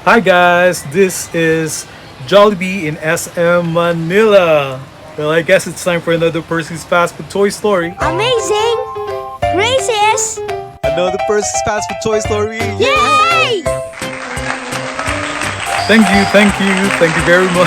Hi guys, this is Jollibee in SM Manila. Well, I guess it's time for another Percy's Fast Food Toy Story. Amazing! Gracious! Another Percy's Fast Food Toy Story. Yay! Thank you very much.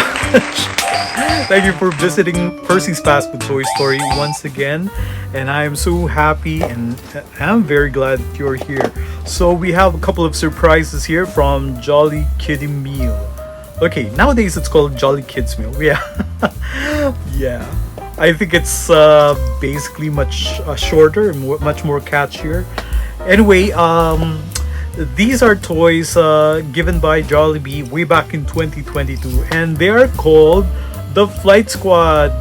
Thank you for visiting Percy's Fast Food Toy Story once again. And I am so happy and I'm very glad that you're here. So we have a couple of surprises here from Jollibee Kids Meal. Okay, nowadays it's called Jollibee Kids Meal. Yeah. Yeah. I think it's basically much shorter and much more catchier. Anyway, these are toys given by Jollibee way back in 2022, and they are called the Flight Squad.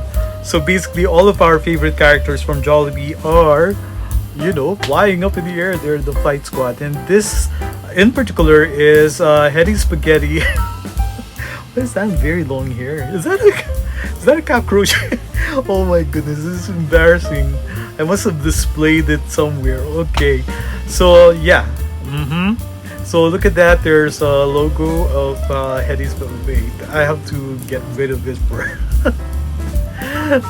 So basically, all of our favorite characters from Jollibee are, flying up in the air. They're the Flight Squad, and this, in particular, is Hetty Spaghetti. What is that very long hair? Is that a cockroach? Oh my goodness, this is embarrassing. I must have displayed it somewhere. Okay, so yeah. So look at that. There's a logo of Hetty's. Wait, I have to get rid of this for.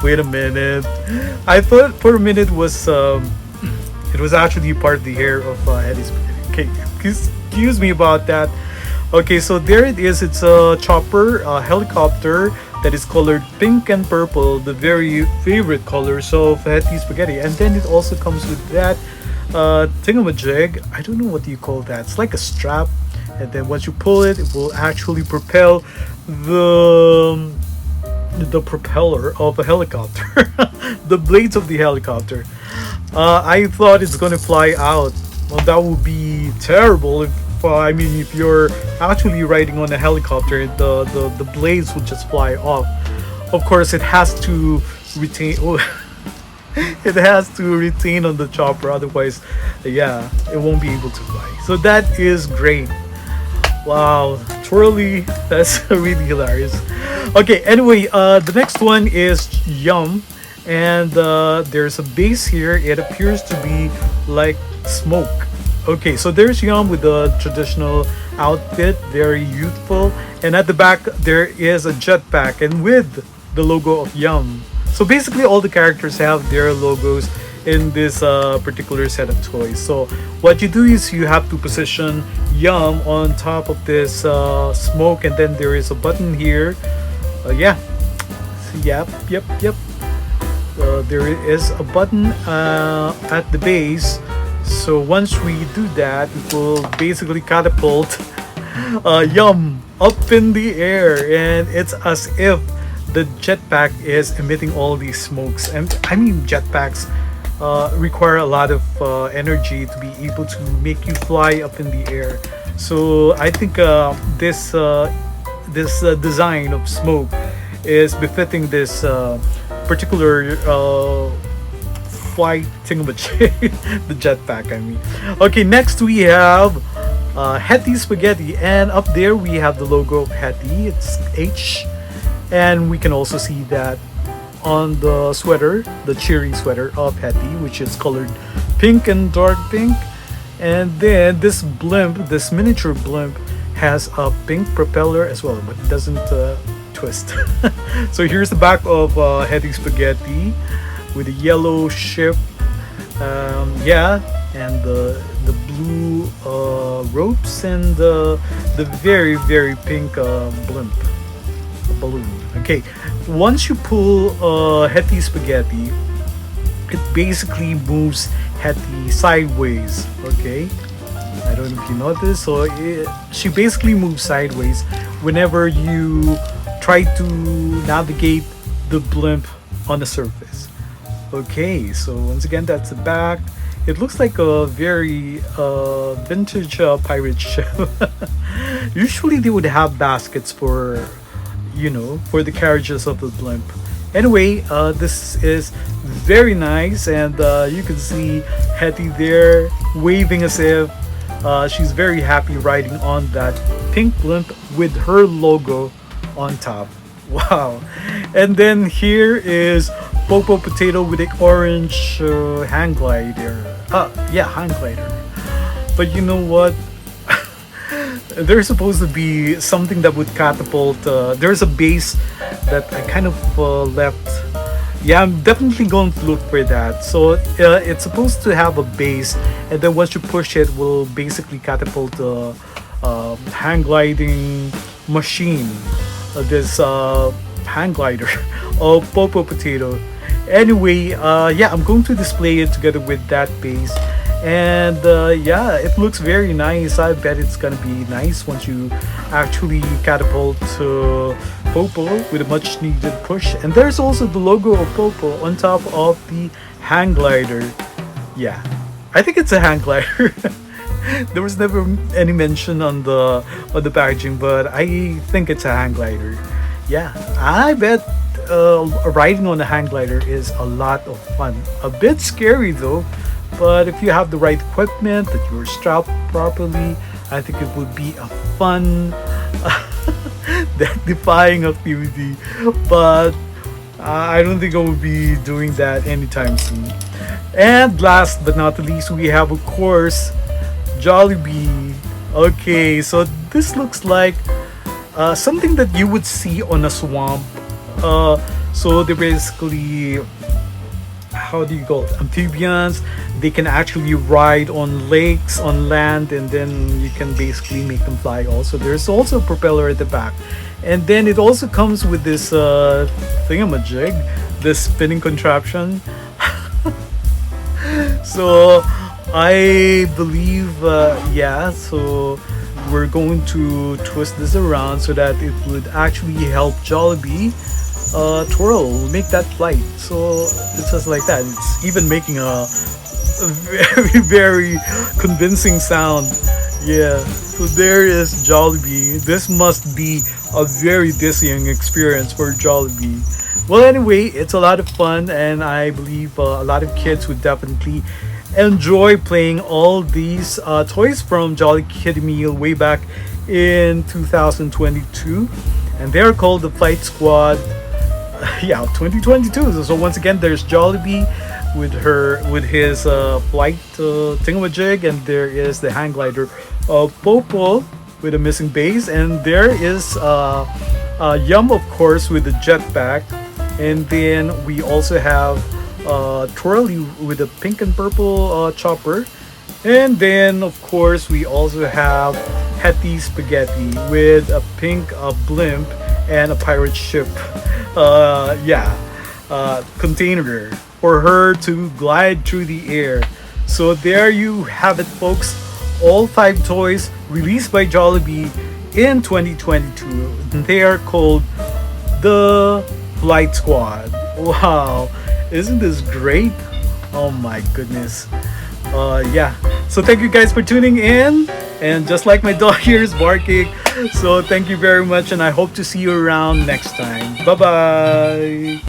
Wait a minute. I thought for a minute it was actually part of the hair of Hetty's. Okay, excuse me about that. Okay, so there it is. It's a chopper, a helicopter that is colored pink and purple, the very favorite colors of Hetty Spaghetti. And then it also comes with that thingamajig. I don't know what you call that. It's like a strap, and then once you pull it, it will actually propel the propeller of a helicopter, the blades of the helicopter. I thought it's gonna fly out. Well, that would be terrible if you're actually riding on a helicopter, the blades would just fly off. Of course, it has to retain. It has to retain on the chopper, otherwise, yeah, it won't be able to fly. So that is great. Wow, twirly, that's really hilarious. Okay, anyway, the next one is Yum, and there's a base here. It appears to be like smoke. Okay, so there's Yum with the traditional outfit, very youthful, and at the back there is a jetpack and with the logo of Yum. So basically all the characters have their logos in this particular set of toys. So what you do is you have to position Yum on top of this smoke, and then there is a button here. Yeah. Yep. There is a button at the base. So once we do that, it will basically catapult Yum up in the air, and it's as if the jetpack is emitting all these smokes. And I mean, jetpacks require a lot of energy to be able to make you fly up in the air. So I think this design of smoke is befitting this particular flight thingamajig, the jetpack. I mean, okay. Next we have Hetty Spaghetti, and up there we have the logo of Hetty. It's H. And we can also see that on the sweater, the cheery sweater of Hetty, which is colored pink and dark pink. And then this blimp, this miniature blimp, has a pink propeller as well, but it doesn't twist. So here's the back of Hetty Spaghetti with a yellow ship. Yeah, and the blue ropes and the very, very pink blimp. Balloon. Okay, once you pull Hetty Spaghetti, it basically moves Hetty sideways. Okay, I don't know if you noticed. So she basically moves sideways whenever you try to navigate the blimp on the surface. Okay, so once again, that's the back. It looks like a very vintage pirate ship. Usually they would have baskets for the carriages of the blimp. Anyway, this is very nice, and you can see Hetty there waving as if she's very happy riding on that pink blimp with her logo on top. Wow. And then here is Popo Potato with an orange hang glider. Yeah, hang glider. But you know what? there's supposed to be something that would catapult. There's a base that I kind of left. Yeah, I'm definitely going to look for that. So it's supposed to have a base, and then once you push it, will basically catapult the hang gliding machine. This hang glider of Popo Potato. Anyway, yeah, I'm going to display it together with that base. And yeah, it looks very nice. I bet it's gonna be nice once you actually catapult Popo with a much needed push. And there's also the logo of Popo on top of the hang glider. Yeah, I think it's a hang glider. There was never any mention on the packaging, but I think it's a hang glider. Yeah, I bet riding on a hang glider is a lot of fun. A bit scary though, but if you have the right equipment, that you're strapped properly, I think it would be a fun defying activity. But I don't think I will be doing that anytime soon. And last but not the least, we have of course Jollibee. Okay, so this looks like something that you would see on a swamp. So they're basically, how do you call it, amphibians. They can actually ride on lakes, on land, and then you can basically make them fly also. There's also a propeller at the back, and then it also comes with this thingamajig, this spinning contraption. So I believe, yeah, so we're going to twist this around so that it would actually help Jollibee twirl, make that flight. So it's just like that. It's even making a very, very convincing sound. Yeah, so there is Jollibee. This must be a very dizzying experience for Jollibee. Well, anyway, it's a lot of fun, and I believe a lot of kids would definitely enjoy playing all these toys from Jollibee Kids Meal way back in 2022, and they're called the Flight Squad. Yeah, 2022. So once again, there's Jollibee with his flight thingamajig, and there is the hang glider Popo with a missing base, and there is Yum, of course, with the jetpack, and then we also have Twirly with a pink and purple chopper, and then of course we also have Hetty Spaghetti with a pink blimp and a pirate ship container for her to glide through the air. So there you have it, folks. All 5 toys released by Jollibee in 2022. They are called the Flight Squad. Wow, isn't this great? Oh my goodness. Yeah, so thank you guys for tuning in, and just like my dog here is barking, so thank you very much, and I hope to see you around next time. Bye bye.